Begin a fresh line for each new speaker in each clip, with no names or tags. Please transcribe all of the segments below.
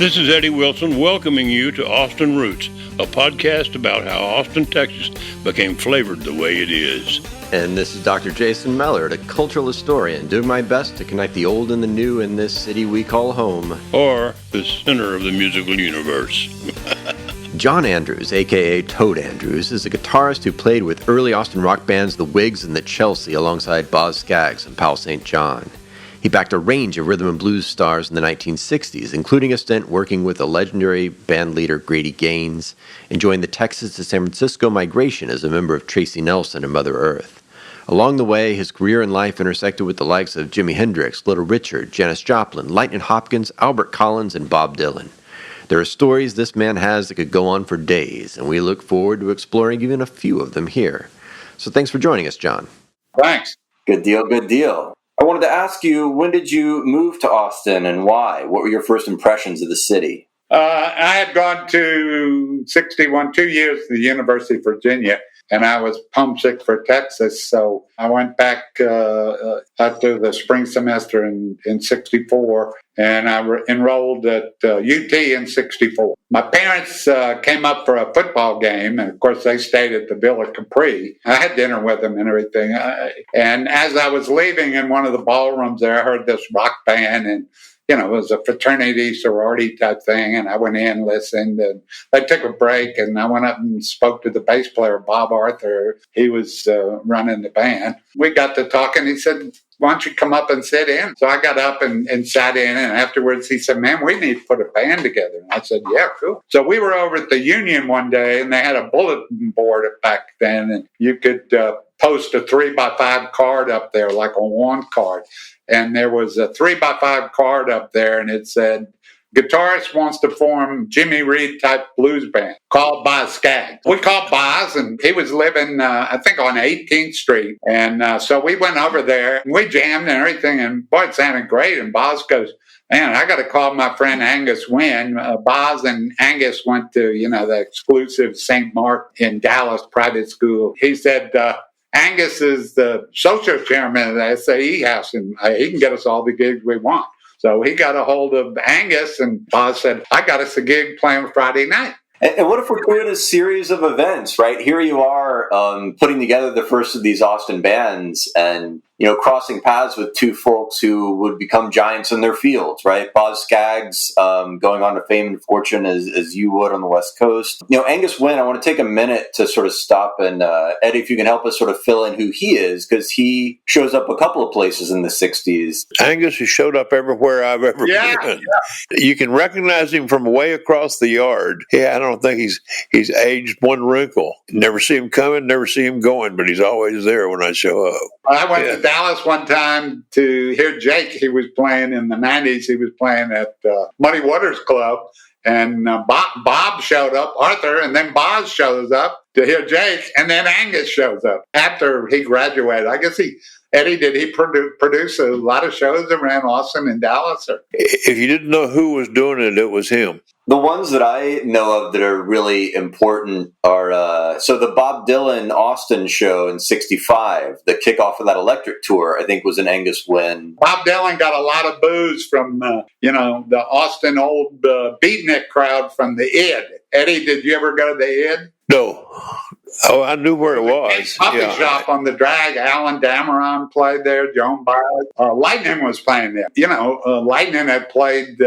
This is Eddie Wilson welcoming you to Austin Roots, a podcast about how Austin, Texas became flavored the way it is.
And this is Dr. Jason Mellard, a cultural historian, doing my best to connect the old and the new in this city we call home.
Or the center of the musical universe.
John Andrews, a.k.a. Toad Andrews, is a guitarist who played with early Austin rock bands The Wigs and the Chelsea alongside Boz Scaggs and Pal St. John. He backed a range of rhythm and blues stars in the 1960s, including a stint working with the legendary bandleader Grady Gaines, and joined the Texas to San Francisco migration as a member of Tracy Nelson and Mother Earth. Along the way, his career and life intersected with the likes of Jimi Hendrix, Little Richard, Janis Joplin, Lightnin' Hopkins, Albert Collins, and Bob Dylan. There are stories this man has that could go on for days, and we look forward to exploring even a few of them here. So thanks for joining us, John.
Thanks.
Good deal, good deal. I wanted to ask you, when did you move to Austin and why? What were your first impressions of the city?
I had gone to 2 years to the University of Virginia, and I was homesick for Texas. So I went back after the spring semester in 64, and I enrolled at UT in 64. My parents came up for a football game, and of course they stayed at the Villa Capri. I had dinner with them and everything. And as I was leaving in one of the ballrooms there, I heard this rock band, and it was a fraternity, sorority type thing, and I went in, listened, and they took a break, and I went up and spoke to the bass player, Bob Arthur. He was running the band. We got to talking. He said, "Why don't you come up and sit in?" So I got up and sat in, and afterwards he said, "Man, we need to put a band together." And I said, "Yeah, cool." So we were over at the Union one day, and they had a bulletin board back then, and you could post a 3x5 card up there, like a want card. And there was a 3x5 card up there, and it said, "Guitarist wants to form Jimmy Reed type blues band called Boz Scaggs." We called Boz, and he was living, I think, on 18th Street. And so we went over there, and we jammed and everything, and boy, it sounded great. And Boz goes, "Man, I got to call my friend Angus Wynne." Boz and Angus went to, the exclusive St. Mark in Dallas private school. He said, "Angus is the social chairman of the SAE house, and he can get us all the gigs we want." So he got a hold of Angus, and Boz said, "I got us a gig playing Friday night."
And what if we're doing a series of events, right? Here you are putting together the first of these Austin bands and, crossing paths with two folks who would become giants in their fields, right? Boz Scaggs going on to fame and fortune as you would on the West Coast. Angus Wynne, I want to take a minute to sort of stop and, Eddie, if you can help us sort of fill in who he is, because he shows up a couple of places in the 60s.
Angus has showed up everywhere I've ever been. Yeah. You can recognize him from way across the yard. Yeah, I don't think he's aged one wrinkle. Never see him coming, never see him going, but he's always there when I show up.
I went to Dallas one time to hear Jake. He was playing in the 90s. He was playing at Muddy Waters Club. And Bob showed up, Arthur, and then Boz shows up to hear Jake, and then Angus shows up after he graduated. I guess Eddie, did he produce a lot of shows around Austin and Dallas? Or?
If you didn't know who was doing it, it was him.
The ones that I know of that are really important are, so the Bob Dylan Austin show in 65, the kickoff of that electric tour, I think was an Angus Wynne.
Bob Dylan got a lot of boos from, the Austin old beatnik crowd from the Id. Eddie, did you ever go to the Id?
No. Oh, I knew where it was.
Coffee shop on the drag. Alan Dameron played there. Joan Baez. Lightning was playing there. Lightning had played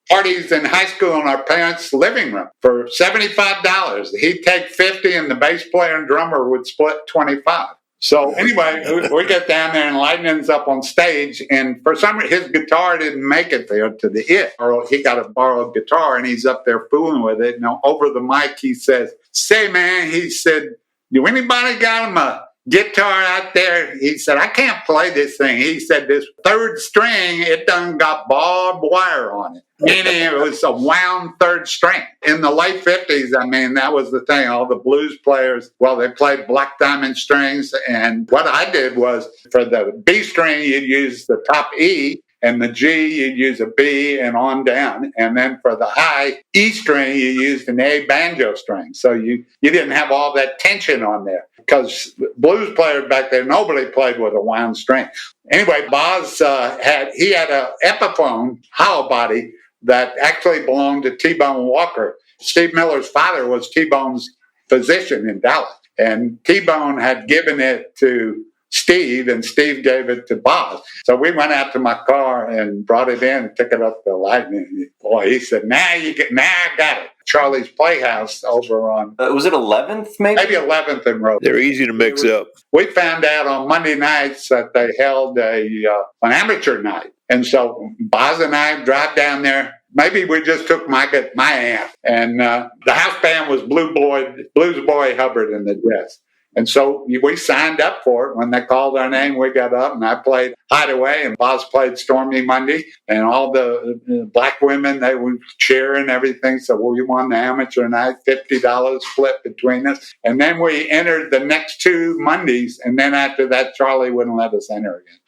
parties in high school in our parents' living room for $75. He'd take 50, and the bass player and drummer would split 25. So anyway, we get down there, and Lightning's up on stage, and for some reason his guitar didn't make it there to the It. Or he got a borrowed guitar, and he's up there fooling with it. Over the mic, he says, "Say, man," he said, "do anybody got him a guitar out there?" He said, "I can't play this thing." He said, "This third string, it done got barbed wire on it." Meaning it was a wound third string. In the late 50s, that was the thing. All the blues players, they played black diamond strings. And what I did was, for the B string, you'd use the top E, and the G, you'd use a B and on down. And then for the high E string, you used an A banjo string. So you didn't have all that tension on there. Because blues players back there, nobody played with a wound string. Anyway, Boz had a Epiphone hollow body that actually belonged to T-Bone Walker. Steve Miller's father was T-Bone's physician in Dallas. And T-Bone had given it to Steve, and Steve gave it to Boz. So we went out to my car and brought it in and took it up to Lightning. Boy, he said, now I got it. Charlie's Playhouse over on...
was it 11th, maybe?
Maybe 11th and Road.
They're easy to mix up.
We found out on Monday nights that they held an amateur night. And so Boz and I drive down there. Maybe we just took my aunt. And the house band was Blues Boy Hubbard in the dress. And so we signed up for it. When they called our name, we got up, and I played Hideaway, and Boz played Stormy Monday, and all the black women, they were cheering everything. So we won the amateur night, $50 split between us. And then we entered the next 2 Mondays, and then after that, Charlie wouldn't let us enter again.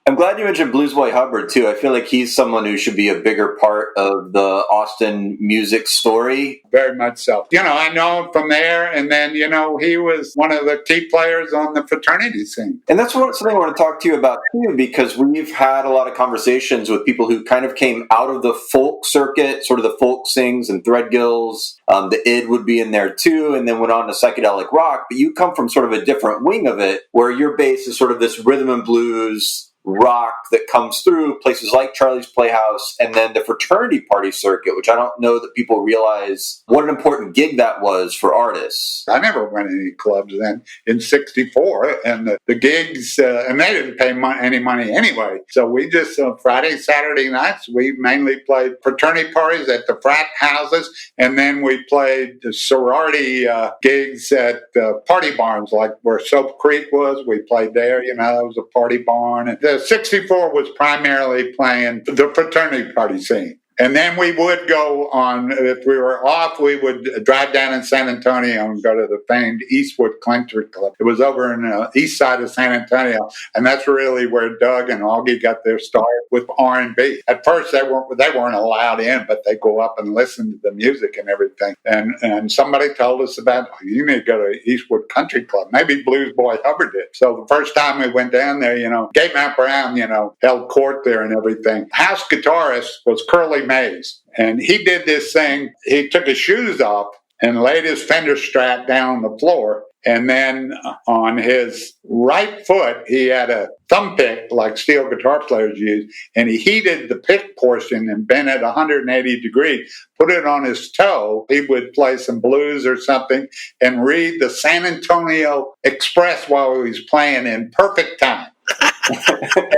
I'm glad you mentioned Blues Boy Hubbard, too. I feel like he's someone who should be a bigger part of the Austin music story.
Very much so. I know him from there, and then, he was one of the key players on the fraternity scene.
And that's something I want to talk to you about, too, because we've had a lot of conversations with people who kind of came out of the folk circuit, sort of the folk sings and Threadgills. The id would be in there, too, and then went on to psychedelic rock. But you come from sort of a different wing of it, where your base is sort of this rhythm and blues rock that comes through places like Charlie's Playhouse and then the fraternity party circuit, which I don't know that people realize what an important gig that was for artists.
I never went to any clubs then in 64, and the gigs, and they didn't pay any money anyway. So we just, Friday, Saturday nights, we mainly played fraternity parties at the frat houses, and then we played the sorority gigs at party barns, like where Soap Creek was. We played there, that was a party barn. And the 64 was primarily playing the fraternity party scene. And then we would go on, if we were off, we would drive down in San Antonio and go to the famed Eastwood Country Club. It was over in the east side of San Antonio, and that's really where Doug and Augie got their start with R&B. At first, they weren't allowed in, but they go up and listen to the music and everything. And somebody told us about, you need to go to Eastwood Country Club. Maybe Blues Boy Hubbard did. So the first time we went down there, Gatemouth Brown, held court there and everything. House guitarist was Curly Mays, and he did this thing. He took his shoes off and laid his Fender Strat down on the floor, and then on his right foot he had a thumb pick like steel guitar players use, and he heated the pick portion and bent it 180 degrees, put it on his toe. He would play some blues or something and read the San Antonio Express while he was playing in perfect time.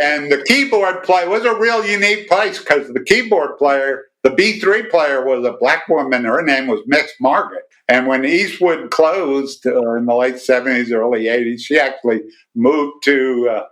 And the keyboard player was a real unique place because the keyboard player, the B3 player, was a black woman. Her name was Miss Margaret. And when Eastwood closed in the late 70s, early 80s, she actually moved to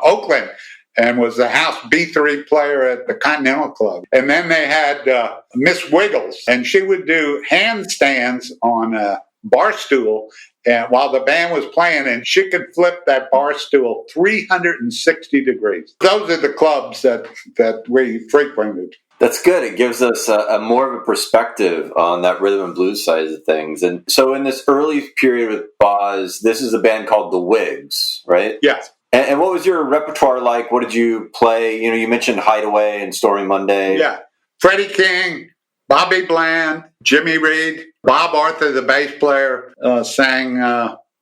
Oakland and was the house B3 player at the Continental Club. And then they had Miss Wiggles, and she would do handstands on a bar stool and while the band was playing, and she could flip that bar stool 360 degrees. Those are the clubs that we frequented.
That's good. It gives us a more of a perspective on that rhythm and blues side of things. And so in this early period with Boz, this is a band called the Wigs, right?
Yes.
And what was your repertoire like? What did you play? You mentioned Hideaway and Stormy Monday.
Yeah. Freddie King, Bobby Bland, Jimmy Reed, Bob Arthur, the bass player, sang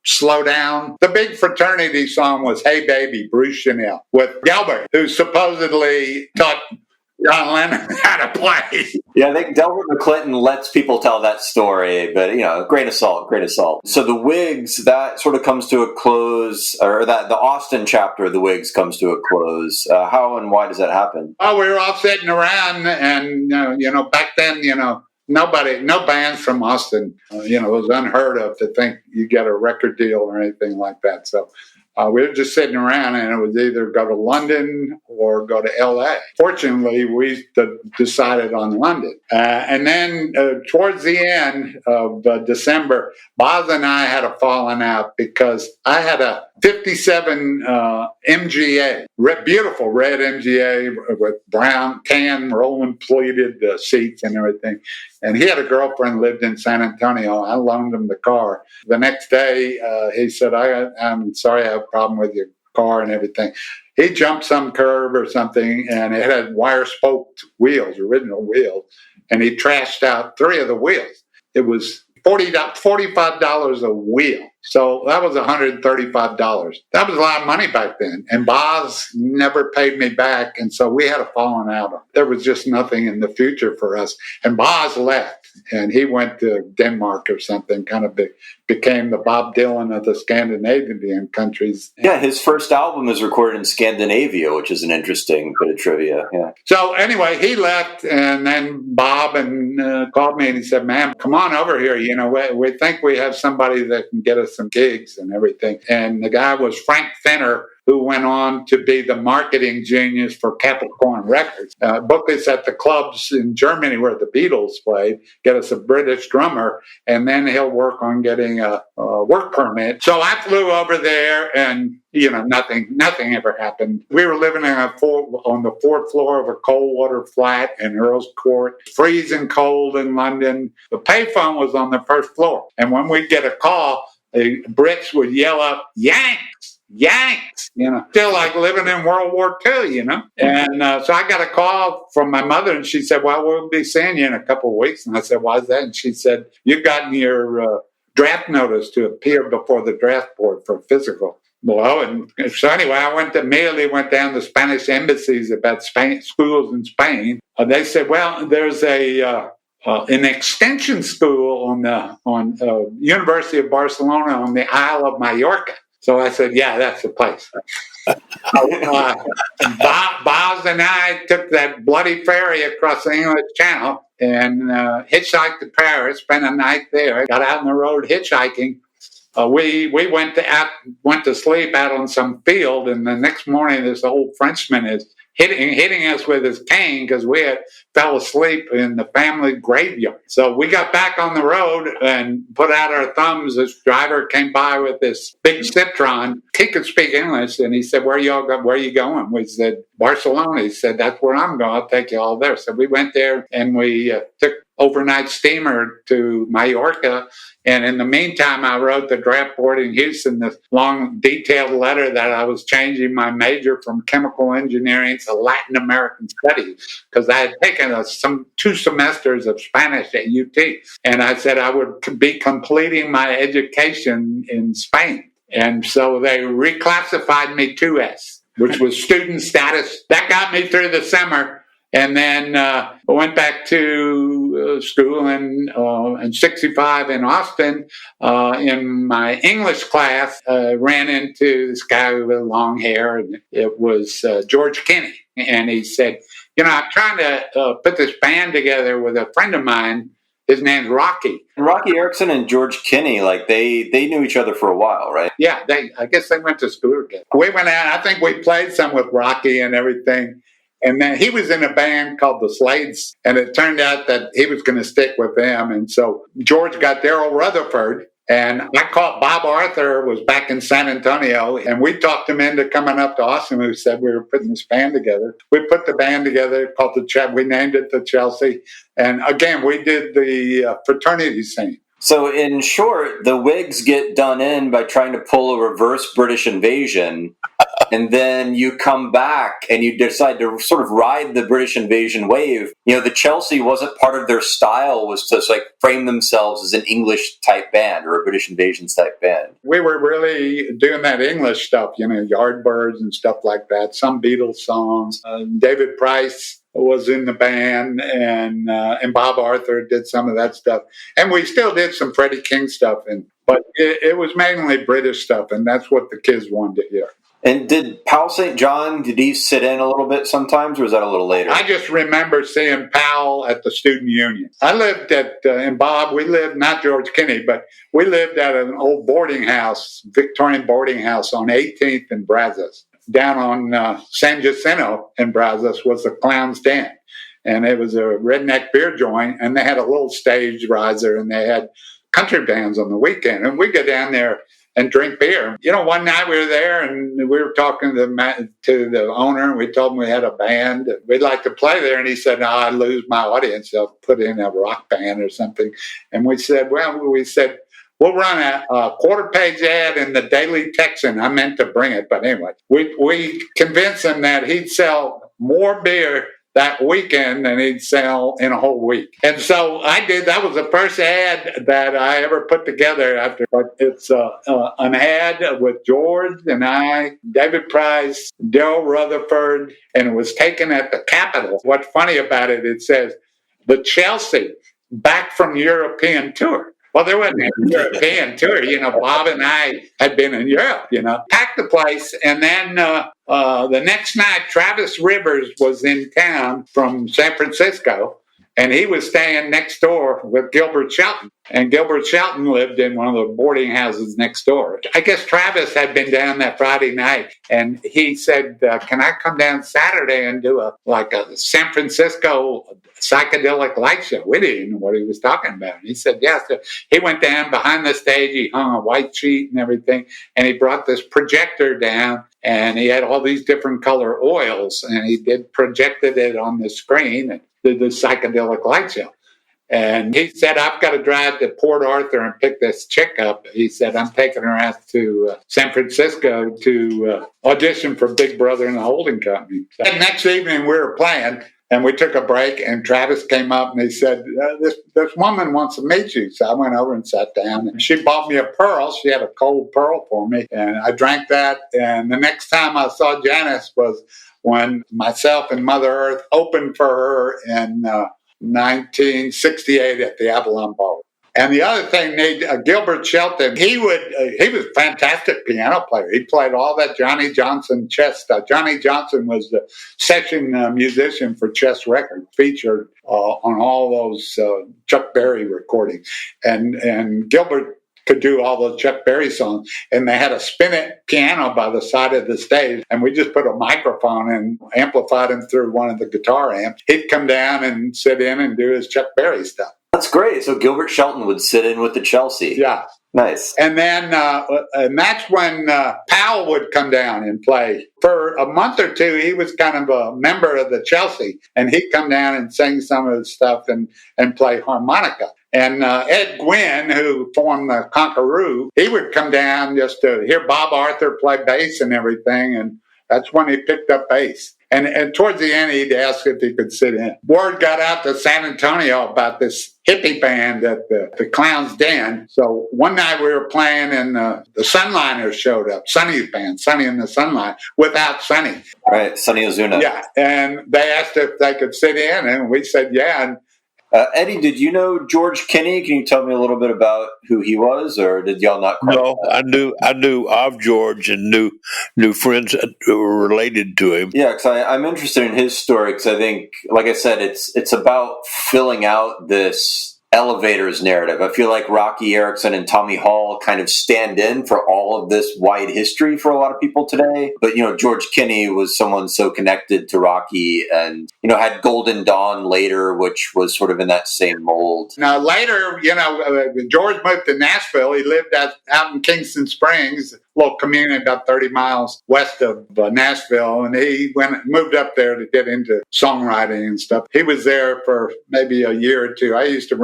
Slow Down. The big fraternity song was Hey Baby, Bruce Chanel, with Gilbert, who supposedly taught John Lennon how to play.
Yeah, I think Delbert McClinton lets people tell that story, but, grain of salt. So the Wigs, that sort of comes to a close, or that the Austin chapter of the Wigs comes to a close. How and why does that happen?
Oh, we were all sitting around, and, back then, no bands from Austin, it was unheard of to think you get a record deal or anything like that. So we were just sitting around, and it was either go to London or go to L.A. Fortunately, we decided on London. And then towards the end of December, Boz and I had a falling out because I had a 57 MGA, beautiful red MGA with brown, tan, rolling pleated seats and everything. And he had a girlfriend lived in San Antonio. I loaned him the car. The next day, he said, I'm sorry, I have a problem with your car and everything. He jumped some curve or something, and it had wire-spoked wheels, original wheels, and he trashed out 3 of the wheels. It was $45 a wheel. So that was $135. That was a lot of money back then. And Boz never paid me back, and so we had a falling out. There was just nothing in the future for us. And Boz left, and he went to Denmark or something, kind of became the Bob Dylan of the Scandinavian countries.
Yeah, his first album is recorded in Scandinavia, which is an interesting bit of trivia. Yeah.
So anyway, he left, and then Bob called me and he said, "Man, come on over here. You know, we think we have somebody that can get us some gigs and everything." And the guy was Frank Fenner, who went on to be the marketing genius for Capricorn Records. Book us at the clubs in Germany where the Beatles played, get us a British drummer, and then he'll work on getting a work permit. So I flew over there, and nothing ever happened. We were living on the 4th floor of a cold water flat in Earl's Court, freezing cold in London. The payphone was on the 1st floor, and when we'd get a call, the Brits would yell up, "Yanks! Yanks!" Still like living in World War II, And so I got a call from my mother, and she said, "Well, we'll be seeing you in a couple of weeks." And I said, "Why is that?" And she said, "You've gotten your draft notice to appear before the draft board for physical." Well, and so anyway, I immediately went down to Spanish embassies about schools in Spain. They said, "Well, there's an extension school on University of Barcelona on the Isle of Mallorca." So I said, "Yeah, that's the place." Boz and I took that bloody ferry across the English Channel and hitchhiked to Paris, spent a night there, got out on the road hitchhiking. We went to sleep out on some field, and the next morning this old Frenchman is hitting us with his cane because we fell asleep in the family graveyard. So we got back on the road and put out our thumbs. This driver came by with this big Citroen. He could speak English, and he said, "Where are you going?" We said, "Barcelona." He said, "That's where I'm going. I'll take you all there." So we went there, and we took overnight steamer to Mallorca. And in the meantime, I wrote the draft board in Houston this long, detailed letter that I was changing my major from chemical engineering to Latin American studies because I had taken 2 semesters of Spanish at UT. And I said I would be completing my education in Spain. And so they reclassified me to S, which was student status. That got me through the summer. And then I went back to school in 65 in Austin. In my English class, ran into this guy with long hair, and it was George Kinney. And he said, "I'm trying to put this band together with a friend of mine. His name's Rocky."
Rocky Erickson and George Kinney, they knew each other for a while, right?
Yeah, I guess they went to school together. We went out. I think we played some with Rocky and everything. And then he was in a band called the Slades, and it turned out that he was going to stick with them. And so George got Daryl Rutherford, and I called Bob Arthur, was back in San Antonio, and we talked him into coming up to Austin. We said we were putting this band together. We put the band together called we named it the Chelsea. And again, we did the fraternity scene.
So in short, the Wigs get done in by trying to pull a reverse British invasion, and then you come back and you decide to sort of ride the British invasion wave. The Chelsea wasn't part of their style, was to frame themselves as an English type band or a British invasion type band.
We were really doing that English stuff, Yardbirds and stuff like that, some Beatles songs. David Price was in the band, and Bob Arthur did some of that stuff. And we still did some Freddie King stuff, but it was mainly British stuff, and that's what the kids wanted to hear.
And did Powell St. John, did he sit in a little bit sometimes, or was that a little later?
I just remember seeing Powell at the student union. I lived and Bob, we lived, not George Kinney, but we lived at an old boarding house, Victorian boarding house on 18th and Brazos. Down on San Jacinto in Brazos was the Clown's Den. And it was a redneck beer joint, and they had a little stage riser, and they had country bands on the weekend. And we'd go down there and drink beer. One night we were there, and we were talking to the owner, and we told him we had a band. We'd like to play there, and he said, "No, I'd lose my audience. I'll put in a rock band or something." And we said, we'll run a quarter-page ad in the Daily Texan. I meant to bring it, but anyway, we convinced him that he'd sell more beer that weekend than he'd sell in a whole week. And so I did. That was the first ad that I ever put together after. But it's an ad with George and I, David Price, Daryl Rutherford, and it was taken at the Capitol. What's funny about it, it says, the Chelsea back from European tour. Well, there wasn't a European tour. Bob and I had been in Europe, packed the place. And then the next night, Travis Rivers was in town from San Francisco, and he was staying next door with Gilbert Shelton. And Gilbert Shelton lived in one of the boarding houses next door. I guess Travis had been down that Friday night, and he said, can I come down Saturday and do a San Francisco psychedelic light show? We didn't know what he was talking about. And he said, yes. So he went down behind the stage. He hung a white sheet and everything, and he brought this projector down, and he had all these different color oils, and he projected it on the screen and did the psychedelic light show. And he said, I've got to drive to Port Arthur and pick this chick up. He said, I'm taking her out to San Francisco to audition for Big Brother and the Holding Company. So the next evening we were playing, and we took a break, and Travis came up and he said, this woman wants to meet you. So I went over and sat down, and she bought me a pearl. She had a cold pearl for me, and I drank that. And the next time I saw Janis was when myself and Mother Earth opened for her in 1968 at the Avalon Ball. And the other thing, Gilbert Shelton, he was a fantastic piano player. He played all that Johnny Johnson chess stuff. Johnny Johnson was the session musician for Chess Records, featured on all those Chuck Berry recordings. And Gilbert could do all those Chuck Berry songs, and they had a spinet piano by the side of the stage, and we just put a microphone and amplified him through one of the guitar amps. He'd come down and sit in and do his Chuck Berry stuff.
That's great. So Gilbert Shelton would sit in with the Chelsea.
Yeah.
Nice.
And then and that's when Powell would come down and play. For a month or two, he was kind of a member of the Chelsea, and he'd come down and sing some of his stuff and play harmonica. And Ed Gwynn, who formed the Conqueroo, he would come down just to hear Bob Arthur play bass and everything, and that's when he picked up bass. And towards the end, he'd ask if he could sit in. Word got out to San Antonio about this hippie band at the Clown's Den. So one night we were playing, and the Sunliners showed up. Sonny's band, Sonny and the Sunline, without Sonny.
Right, Sonny Ozuna.
Yeah, and they asked if they could sit in, and we said yeah. And
Eddie, did you know George Kinney? Can you tell me a little bit about who he was, or did y'all not?
No, I knew of George and knew friends who were related to him.
Yeah, because I'm interested in his story, because I think, like I said, it's about filling out this elevators narrative. I feel like Rocky Erickson and Tommy Hall kind of stand in for all of this wide history for a lot of people today. But, George Kinney was someone so connected to Rocky, and, had Golden Dawn later, which was sort of in that same mold.
Now, later, George moved to Nashville. He lived out in Kingston Springs, a little community about 30 miles west of Nashville, and he moved up there to get into songwriting and stuff. He was there for maybe a year or two. I used to,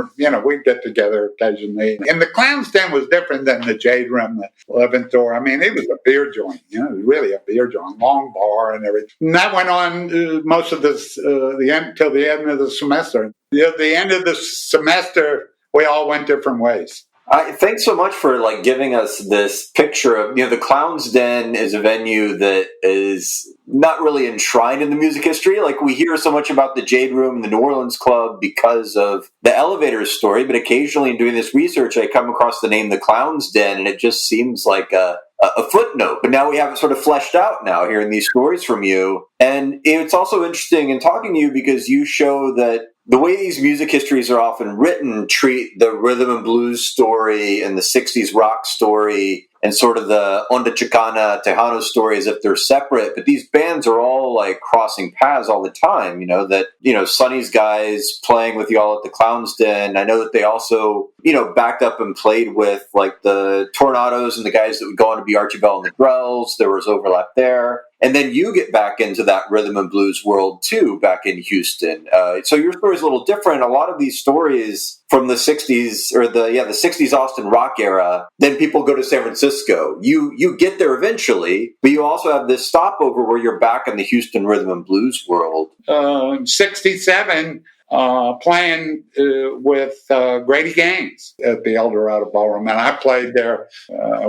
we'd get together occasionally. And the Clown's Den was different than the Jade Room, the 11th Door. I mean, it was a beer joint, it was really a beer joint, long bar and everything. And that went on most of this, till the end of the semester. At the end of the semester, we all went different ways.
Thanks so much for giving us this picture of, the Clown's Den is a venue that is not really enshrined in the music history. We hear so much about the Jade Room and the New Orleans Club because of the Elevators story, but occasionally in doing this research, I come across the name the Clown's Den, and it just seems like a footnote. But now we have it sort of fleshed out now, hearing these stories from you. And it's also interesting in talking to you because you show that the way these music histories are often written treat the rhythm and blues story and the 60s rock story and sort of the Onda Chicana Tejano story as if they're separate. But these bands are all crossing paths all the time, Sonny's guys playing with y'all at the Clown's Den. I know that they also, backed up and played with the Tornadoes and the guys that would go on to be Archie Bell and the Grells. There was overlap there. And then you get back into that rhythm and blues world too, back in Houston. So your story is a little different. A lot of these stories from the 60s or the 60s Austin rock era, then people go to San Francisco. You get there eventually, but you also have this stopover where you're back in the Houston rhythm and blues world.
67, playing with Grady Gaines at the Eldorado Ballroom, and I played there.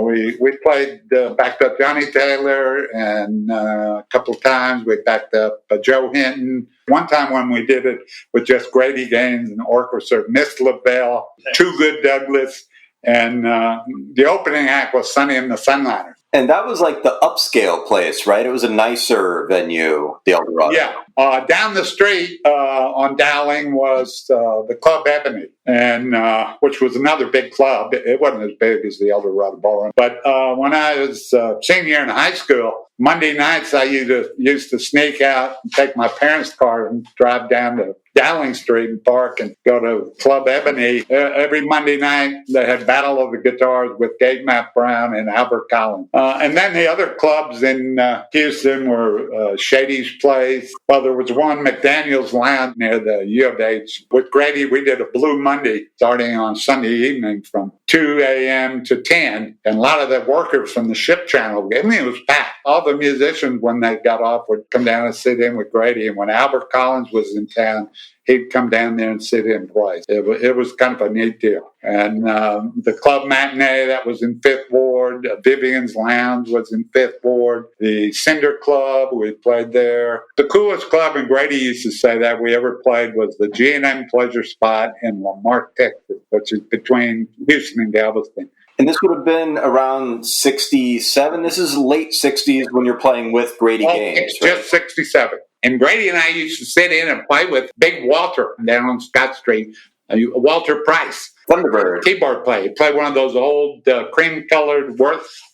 We played backed up Johnny Taylor, and a couple of times we backed up Joe Hinton. One time when we did it with just Grady Gaines and orchestra, Miss LaBelle, Too Good Douglas, and the opening act was Sonny and the Sunliners.
And that was like the upscale place, right? It was a nicer venue, the Eldorado.
Yeah. Down the street on Dowling was the Club Ebony, and which was another big club. It wasn't as big as the Eldorado Ballroom. But when I was senior in high school, Monday nights I used to sneak out and take my parents' car and drive down to Dowling Street and park and go to Club Ebony. Every Monday night they had Battle of the Guitars with Gatemouth Brown and Albert Collins. And then the other clubs in Houston were Shady's Place. Well, there was one, McDaniel's Lounge, near the U of H. With Grady, we did a Blue Monday starting on Sunday evening from 2 a.m. to 10. And a lot of the workers from the Ship Channel, I mean, it was packed. All the musicians, when they got off, would come down and sit in with Grady. And when Albert Collins was in town, he'd come down there and sit in place. It was kind of a neat deal. And the Club Matinee, that was in Fifth Ward. Vivian's Lounge was in Fifth Ward. The Cinder Club, we played there. The coolest club, and Grady used to say that we ever played, was the G&M Pleasure Spot in Lamarck, Texas, which is between Houston and Galveston.
And this would have been around 67? This is late 60s when you're playing with Grady Gaines,
It's just 67. And Grady and I used to sit in and play with Big Walter down on Scott Street, Walter Price.
Thunderbird.
Keyboard player. He played one of those old cream-colored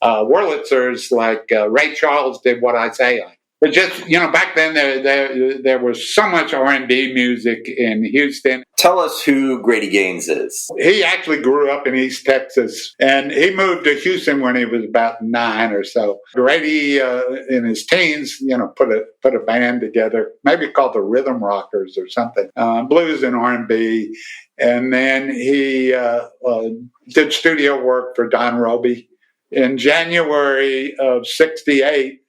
Wurlitzers like Ray Charles did What I Say. But just, back then there was so much R&B music in Houston.
Tell us who Grady Gaines is.
He actually grew up in East Texas, and he moved to Houston when he was about 9 or so. Grady, in his teens, put a band together, maybe called the Rhythm Rockers or something, blues and R&B. And then he did studio work for Don Roby. In January of 68,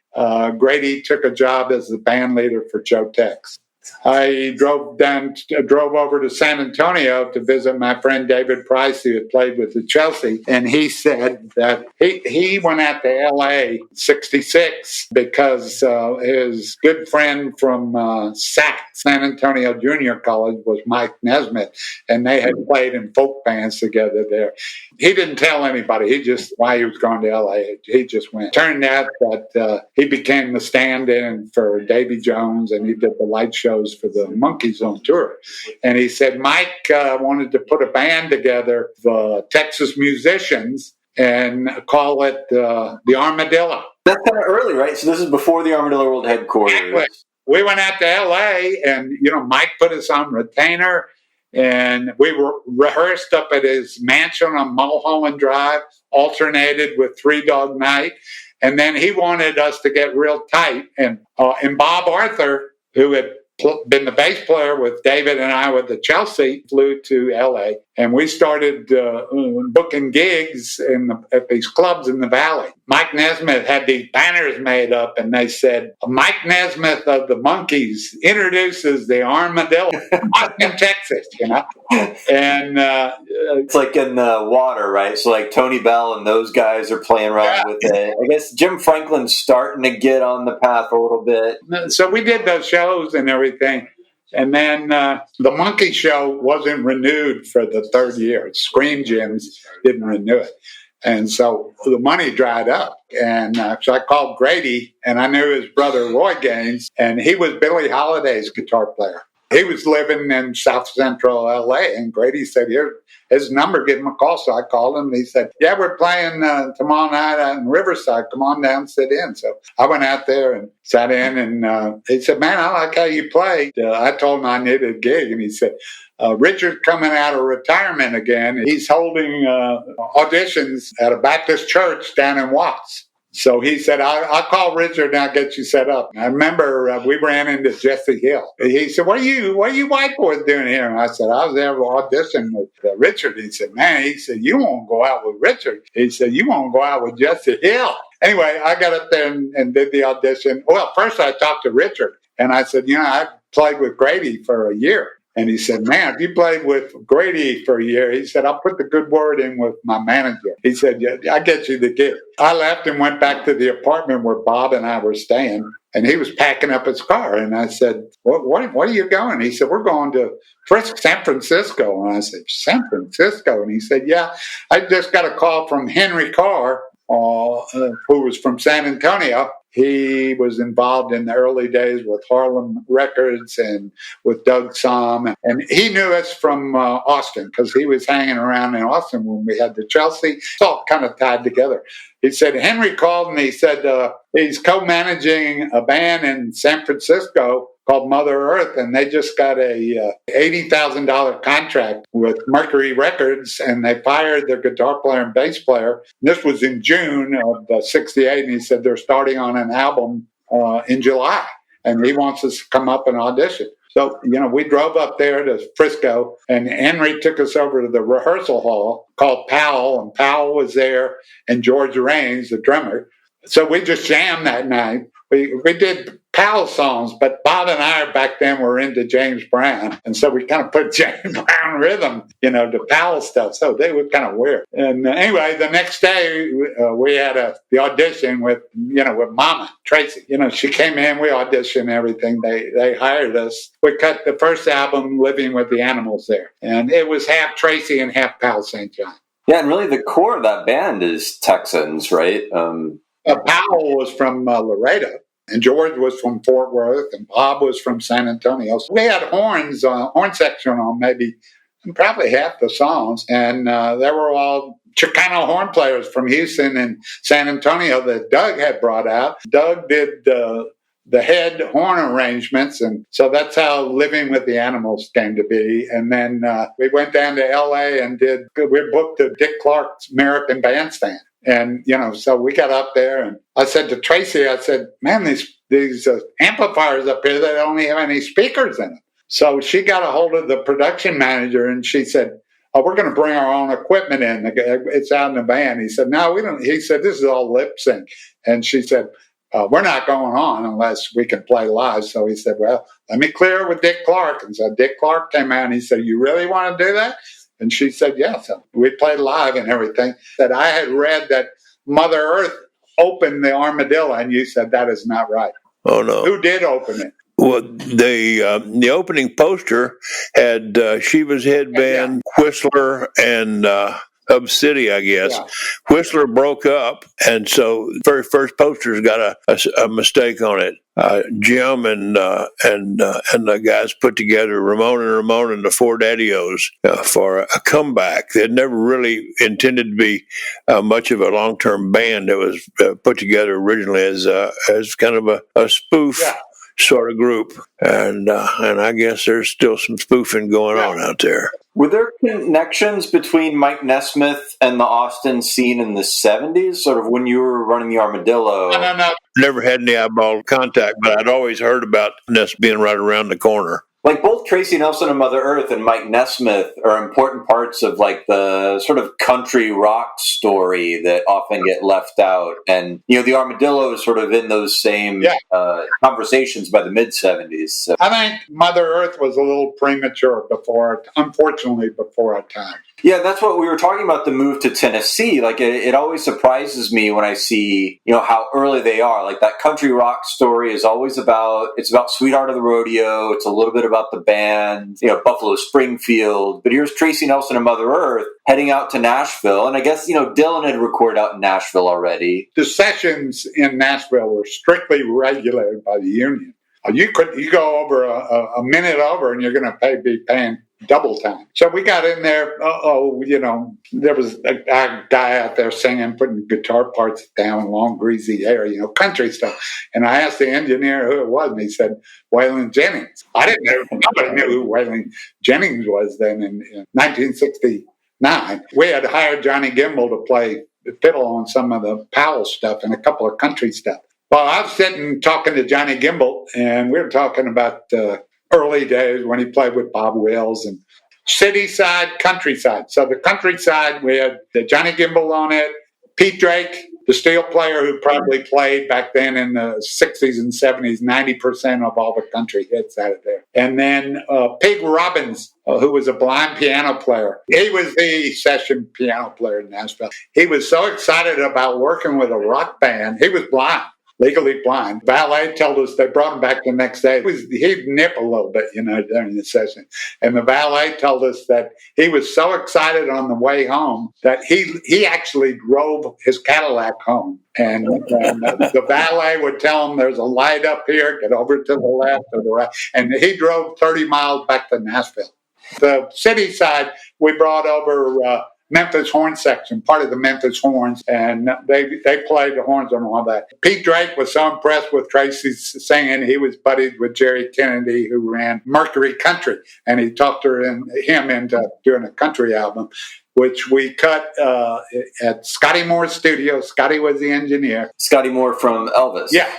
Grady took a job as the band leader for Joe Tex. I drove over to San Antonio to visit my friend David Price, who had played with the Chelsea, and he said that he went out to L.A. 66 because his good friend from SAC, San Antonio Junior College, was Mike Nesmith, and they had played in folk bands together there. He didn't tell anybody. Why he was going to L.A., he just went. Turned out that he became the stand-in for Davy Jones, and he did the light shows for the Monkees on tour. And he said Mike wanted to put a band together, the Texas musicians, and call it the Armadillo.
That's kind of early, right? So this is before the Armadillo World Headquarters.
Exactly. We went out to L.A., and, Mike put us on retainer, and we were rehearsed up at his mansion on Mulholland Drive, alternated with Three Dog Night. And then he wanted us to get real tight. And Bob Arthur, who had been the bass player with David and I with the Chelsea, flew to L.A. and we started booking gigs at these clubs in the Valley. Mike Nesmith had these banners made up, and they said, Mike Nesmith of the Monkees introduces the Armadillo, Austin, Texas, And
it's like in the water, right? So like Tony Bell and those guys are playing around with it. I guess Jim Franklin's starting to get on the path a little bit.
So we did those shows and everything. And then the Monkey Show wasn't renewed for the third year. Scream Gyms didn't renew it. And so the money dried up. And so I called Grady, and I knew his brother Roy Gaines, and he was Billie Holiday's guitar player. He was living in South Central L.A., and Grady said, "Here's his number, give him a call." So I called him, and he said, "Yeah, we're playing tomorrow night out in Riverside. Come on down and sit in." So I went out there and sat in, and he said, "Man, I like how you play." I told him I needed a gig, and he said, Richard's coming out of retirement again. He's holding auditions at a Baptist church down in Watts. So he said, I'll call Richard and I'll get you set up. And I remember we ran into Jesse Hill. He said, what are you white boys doing here? And I said, I was there auditioning with Richard. He said, man, you won't go out with Richard. He said, you won't go out with Jesse Hill. Anyway, I got up there and did the audition. Well, first I talked to Richard and I said, I played with Grady for a year. And he said, man, if you played with Grady for a year, he said, I'll put the good word in with my manager. He said, yeah, I get you the gig. I left and went back to the apartment where Bob and I were staying, and he was packing up his car. And I said, what are you going? He said, we're going to San Francisco. And I said, San Francisco? And he said, yeah, I just got a call from Henry Carr, who was from San Antonio. He was involved in the early days with Harlem Records and with Doug Somm. And he knew us from Austin because he was hanging around in Austin when we had the Chelsea. It's all kind of tied together. He said, Henry called and he said he's co-managing a band in San Francisco called Mother Earth, and they just got a $80,000 contract with Mercury Records, and they fired their guitar player and bass player. This was in June of '68, and he said they're starting on an album in July, and he wants us to come up and audition. So, we drove up there to Frisco, and Henry took us over to the rehearsal hall called Powell, and Powell was there, and George Raines, the drummer. So we just jammed that night. We did Powell songs, but Bob and I back then were into James Brown. And so we kind of put James Brown rhythm, to Powell stuff. So they were kind of weird. And anyway, the next day we had the audition with Mama, Tracy. She came in, we auditioned everything. They hired us. We cut the first album, Living with the Animals, there. And it was half Tracy and half Powell St. John.
Yeah, and really the core of that band is Texans, right?
Powell was from Laredo, and George was from Fort Worth, and Bob was from San Antonio. So we had horn section on probably half the songs, and they were all Chicano horn players from Houston and San Antonio that Doug had brought out. Doug did the head horn arrangements, and so that's how Living with the Animals came to be. And then we went down to L.A. and we booked the Dick Clark's American Bandstand. And, so we got up there and I said to Tracy, man, these amplifiers up here, they don't even have any speakers in them. So she got a hold of the production manager and she said, we're going to bring our own equipment in. It's out in the band. He said, no, we don't. He said, this is all lip sync. And she said, we're not going on unless we can play live. So he said, well, let me clear it with Dick Clark. And so Dick Clark came out and he said, you really want to do that? And she said, yeah. So we played live and everything. That I had read that Mother Earth opened the Armadillo, and you said that is not right.
Oh, no.
Who did open it?
Well, the opening poster had Shiva's Headband, Whistler, and Hub City, I guess. Yeah. Whistler broke up, and so the very first poster's got a mistake on it. Jim and the guys put together Ramon and the Four Daddy-O's for a comeback. They'd never really intended to be much of a long-term band. It was put together originally as kind of a spoof. Yeah. Sort of group, and I guess there's still some spoofing going on out there.
Were there connections between Mike Nesmith and the Austin scene in the 70s, sort of when you were running the Armadillo?
No.
Never had any eyeball contact, but I'd always heard about Ness being right around the corner.
Like both Tracy Nelson and Mother Earth and Mike Nesmith are important parts of like the sort of country rock story that often get left out. And, the Armadillo is sort of in those same conversations by the mid-70s. So.
I think Mother Earth was a little premature unfortunately, before our time.
Yeah, that's what we were talking about, the move to Tennessee. Like, it always surprises me when I see, how early they are. Like, that country rock story is always about Sweetheart of the Rodeo. It's a little bit about the band, Buffalo Springfield. But here's Tracy Nelson and Mother Earth heading out to Nashville. And I guess, Dylan had recorded out in Nashville already.
The sessions in Nashville were strictly regulated by the union. You go over a minute over and you're going to be paying double time. So we got in there. There was a guy out there singing, putting guitar parts down, long greasy hair, country stuff. And I asked the engineer who it was, and he said, Waylon Jennings. I didn't know. Nobody knew who Waylon Jennings was then in 1969. We had hired Johnny Gimbel to play fiddle on some of the Powell stuff and a couple of country stuff. Well, I was sitting talking to Johnny Gimble, and we were talking about early days when he played with Bob Wills and city side, countryside. So the countryside, we had Johnny Gimble on it, Pete Drake, the steel player who probably played back then in the 60s and 70s, 90% of all the country hits out of there. And then Pig Robbins, who was a blind piano player. He was the session piano player in Nashville. He was so excited about working with a rock band. He was blind. Legally blind. Valet told us they brought him back the next day. He'd nip a little bit, during the session. And the valet told us that he was so excited on the way home that he actually drove his Cadillac home. And the valet would tell him there's a light up here, get over to the left or the right. And he drove 30 miles back to Nashville. The city side, we brought over Memphis horn section, part of the Memphis horns, and they played the horns and all that. Pete Drake was so impressed with Tracy's singing, he was buddied with Jerry Kennedy, who ran Mercury Country, and he talked him into doing a country album, which we cut at Scotty Moore's studio. Scotty was the engineer.
Scotty Moore from Elvis.
Yeah.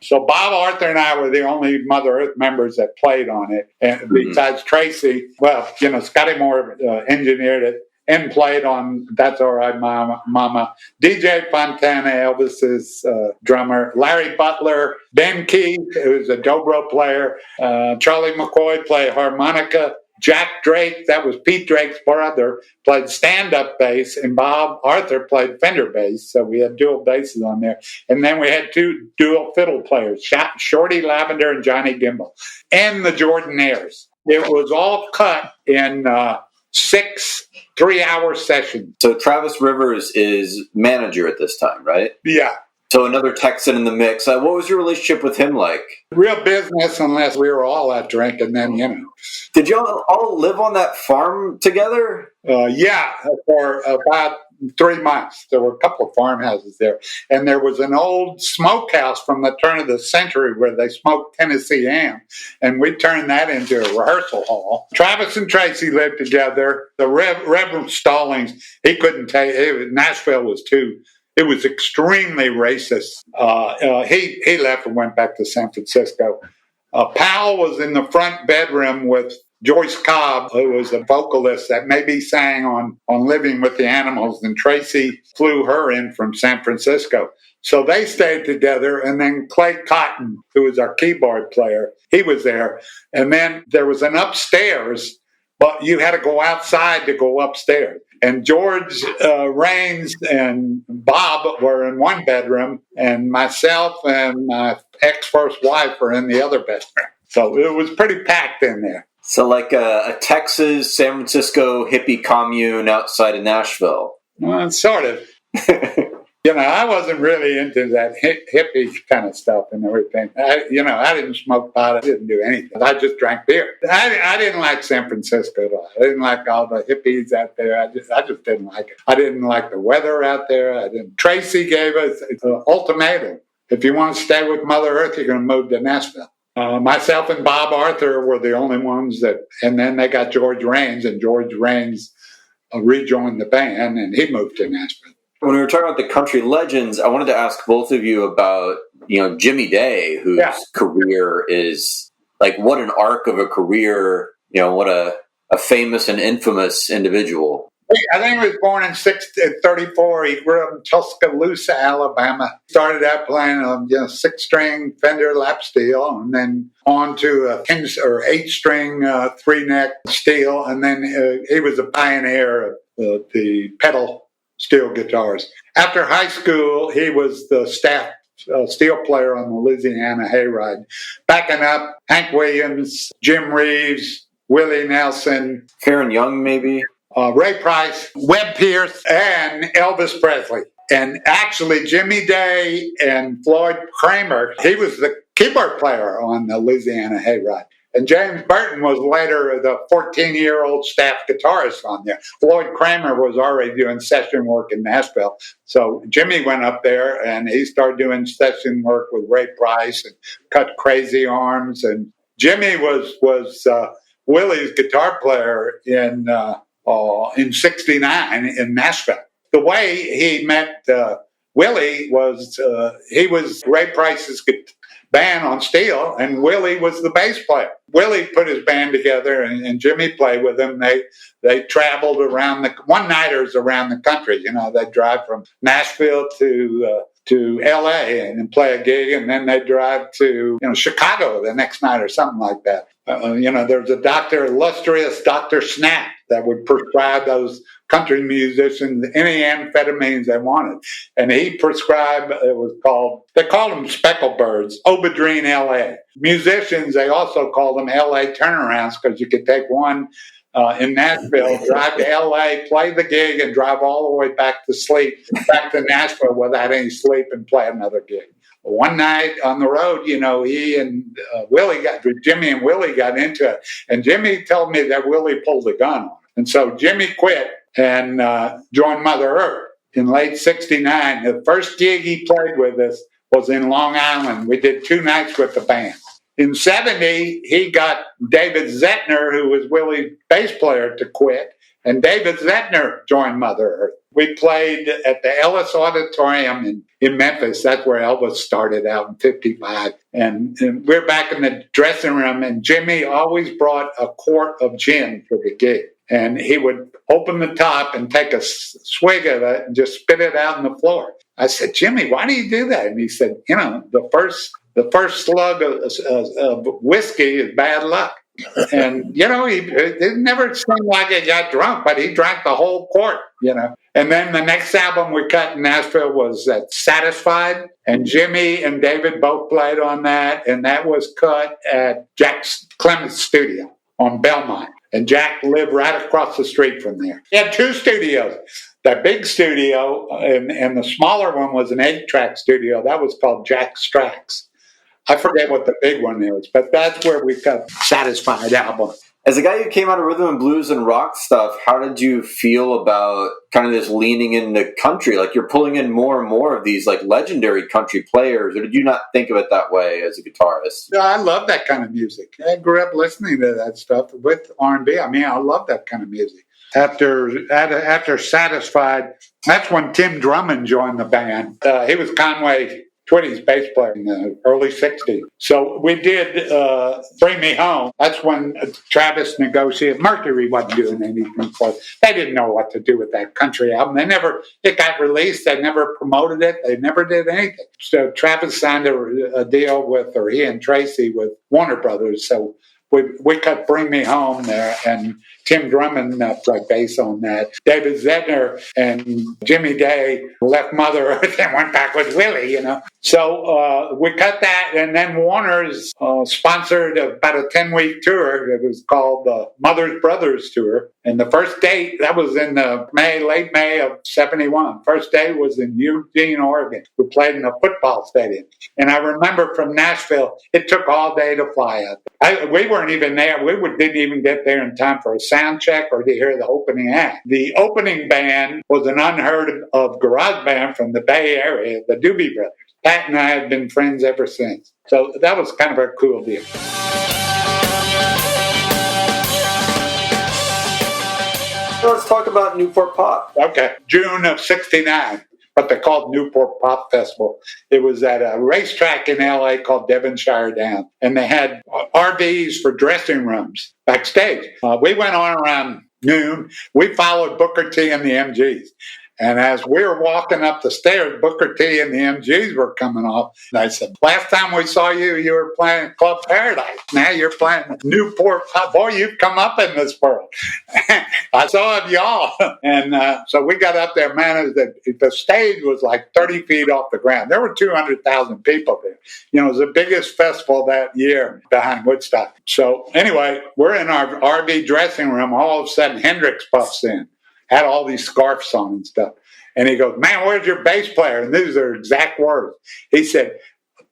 So Bob, Arthur, and I were the only Mother Earth members that played on it, and besides Tracy, Scotty Moore engineered it and played on That's All Right Mama. DJ Fontana, Elvis's drummer. Larry Butler, Ben Key, who's a dobro player. Charlie McCoy played harmonica. Jack Drake, that was Pete Drake's brother, played stand-up bass, and Bob Arthur played Fender bass, so we had dual basses on there. And then we had two dual fiddle players, Shorty Lavender and Johnny Gimble, and the Jordanaires. It was all cut in 6 3-hour sessions.
So Travis Rivers is manager at this time, right?
Yeah.
So another Texan in the mix. What was your relationship with him like?
Real business, unless we were all out drinking, then,
Did y'all all live on that farm together?
Yeah, for about 3 months. There were a couple of farmhouses there. And there was an old smokehouse from the turn of the century where they smoked Tennessee ham. And we turned that into a rehearsal hall. Travis and Tracy lived together. The Reverend Stallings, he couldn't take it. Nashville was too... It was extremely racist. He left and went back to San Francisco. Powell was in the front bedroom with Joyce Cobb, who was a vocalist that maybe sang on Living with the Animals, and Tracy flew her in from San Francisco. So they stayed together, and then Clay Cotton, who was our keyboard player, he was there. And then there was an upstairs, but you had to go outside to go upstairs. And George Raines and Bob were in one bedroom, and myself and my ex-first wife were in the other bedroom. So it was pretty packed in there.
So like a Texas, San Francisco hippie commune outside of Nashville.
Well, sort of. I wasn't really into that hippie kind of stuff and everything. I didn't smoke pot. I didn't do anything. I just drank beer. I didn't like San Francisco at all. I didn't like all the hippies out there. I just didn't like it. I didn't like the weather out there. Tracy gave us an ultimatum. If you want to stay with Mother Earth, you're going to move to Nashville. Myself and Bob Arthur were the only ones and then they got George Raines, and George Raines rejoined the band, and he moved to Nashville.
When we were talking about the country legends, I wanted to ask both of you about, Jimmy Day, whose career is like, what an arc of a career, what a famous and infamous individual.
I think he was born in 34. He grew up in Tuscaloosa, Alabama. Started out playing on 6-string Fender lap steel, and then on to a 8-string 3-neck steel. And then he was a pioneer of the pedal steel guitars. After high school, he was the staff steel player on the Louisiana Hayride, backing up Hank Williams, Jim Reeves, Willie Nelson.
Karen Young, maybe?
Ray Price, Webb Pierce, and Elvis Presley. And actually, Jimmy Day and Floyd Kramer, he was the keyboard player on the Louisiana Hayride. And James Burton was later the 14-year-old staff guitarist on there. Floyd Kramer was already doing session work in Nashville. So Jimmy went up there, and he started doing session work with Ray Price and cut Crazy Arms. And Jimmy was Willie's guitar player in '69 in Nashville. the way he met Willie was he was Ray Price's band on steel, and Willie was the bass player. Willie put his band together, and Jimmy played with him. They traveled around the one-nighters around the country. They'd drive from Nashville to L.A. and play a gig, and then they'd drive to Chicago the next night or something like that. There's a illustrious Dr. Snap, that would prescribe those country musicians any amphetamines they wanted. And he prescribed, they called them specklebirds, Obedrine LA. Musicians, they also called them LA turnarounds, because you could take one in Nashville, drive to LA, play the gig, and drive all the way back to Nashville without any sleep, and play another gig. One night on the road, he and Jimmy and Willie got into it. And Jimmy told me that Willie pulled a gun on him. And so Jimmy quit and joined Mother Earth in late '69. The first gig he played with us was in Long Island. We did 2 nights with the band. In '70, he got David Zettner, who was Willie's bass player, to quit. And David Zettner joined Mother Earth. We played at the Ellis Auditorium in Memphis. That's where Elvis started out in '55. And we're back in the dressing room, and Jimmy always brought a quart of gin for the gig. And he would open the top and take a swig of it and just spit it out on the floor. I said, "Jimmy, why do you do that?" And he said, the first slug of whiskey is bad luck. And, it never seemed like he got drunk, but he drank the whole quart, And then the next album we cut in Nashville was Satisfied, and Jimmy and David both played on that, and that was cut at Jack Clement's studio on Belmont. And Jack lived right across the street from there. He had 2 studios. The big studio and the smaller one was an 8-track studio. That was called Jack Strax. I forget what the big one is, but that's where we got Satisfied album.
As a guy who came out of rhythm and blues and rock stuff, how did you feel about kind of this leaning into country? Like, you're pulling in more and more of these legendary country players, or did you not think of it that way as a guitarist?
No, I love that kind of music. I grew up listening to that stuff with R&B. I mean, I love that kind of music. After Satisfied, that's when Tim Drummond joined the band. He was Conway Twitty's bass player in the early '60s. So we did Bring Me Home. That's when Travis negotiated. Mercury wasn't doing anything for it. They didn't know what to do with that country album. It got released. They never promoted it. They never did anything. So Travis signed a deal he and Tracy with Warner Brothers. So we cut Bring Me Home there, and Tim Drummond played bass on that. David Zettner and Jimmy Day left Mother Earth and went back with Willie, So we cut that, and then Warner's sponsored about a 10-week tour. It was called the Mother's Brothers Tour. And the first date, that was in late May of '71. First date was in Eugene, Oregon. We played in a football stadium. And I remember from Nashville, it took all day to fly out. We weren't even there. We didn't even get there in time for a sound check or to hear the opening act. The opening band was an unheard of garage band from the Bay Area, the Doobie Brothers. Pat and I have been friends ever since. So that was kind of a cool deal.
Let's talk about Newport Pop.
Okay. June of '69. What they called Newport Pop Festival. It was at a racetrack in L.A. called Devonshire Downs, and they had RVs for dressing rooms backstage. We went on around noon. We followed Booker T and the MGs. And as we were walking up the stairs, Booker T and the MGs were coming off. And I said, "Last time we saw you, you were playing Club Paradise. Now you're playing Newport Pop. Boy, you've come up in this world." I saw y'all. And so we got up there, man. The stage was like 30 feet off the ground. There were 200,000 people there. It was the biggest festival that year behind Woodstock. So anyway, we're in our RV dressing room. All of a sudden, Hendrix puffs in. Had all these scarves on and stuff. And he goes, "Man, where's your bass player?" And these are exact words. He said,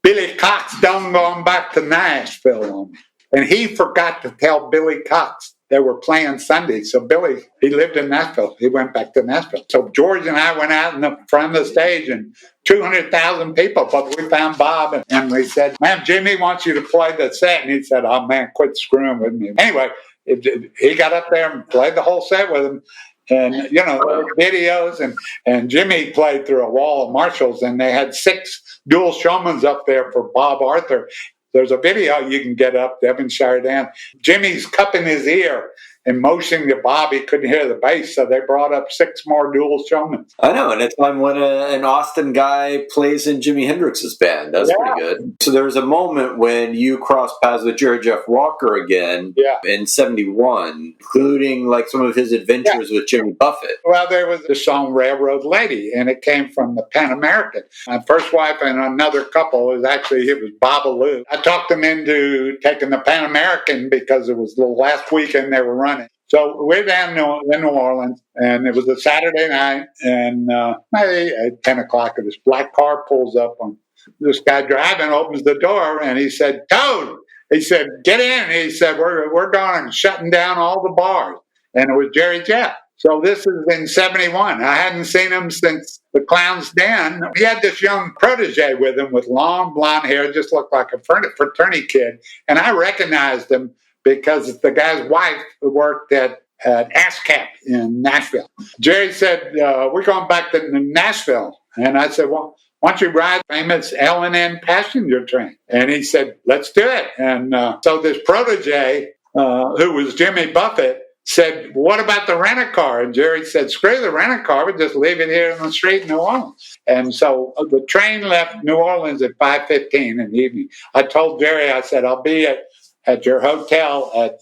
"Billy Cox done gone back to Nashville on me." And he forgot to tell Billy Cox they were playing Sunday. So Billy, he lived in Nashville. He went back to Nashville. So George and I went out in the front of the stage, and 200,000 people. But we found Bob, and we said, "Man, Jimmy wants you to play the set." And he said, "Oh, man, quit screwing with me." Anyway, he got up there and played the whole set with him. And, videos, and Jimmy played through a wall of Marshalls, and they had 6 dual showmans up there for Bob Arthur. There's a video you can get up, Devonshire Dan. Jimmy's cupping his ear and motioning to Bob. He couldn't hear the bass, so they brought up 6 more dual showmen.
I know, and it's on when an Austin guy plays in Jimi Hendrix's band. That's pretty good. So there was a moment when you crossed paths with Jerry Jeff Walker again in 71, including like some of his adventures with Jimmy Buffett.
Well, there was the song Railroad Lady, and it came from the Pan American. My first wife and another couple it was Babalu. I talked them into taking the Pan American because it was the last weekend they were running. So we're down in New Orleans, and it was a Saturday night, and maybe at 10 o'clock, this black car pulls up on this guy driving, opens the door, and he said, Toad, he said, get in. He said, we're going and shutting down all the bars. And it was Jerry Jeff. So this is in 71. I hadn't seen him since the Clown's Den. He had this young protege with him with long blonde hair, just looked like a fraternity kid. And I recognized him because the guy's wife worked at ASCAP in Nashville. Jerry said, we're going back to Nashville. And I said, well, why don't you ride famous L&N passenger train? And he said, let's do it. And so this protege, who was Jimmy Buffett, said, what about the rent-a-car? And Jerry said, screw the rent-a-car, we'll just leave it here in the street in New Orleans. And so the train left New Orleans at 5:15 in the evening. I told Jerry, I said, I'll be at your hotel at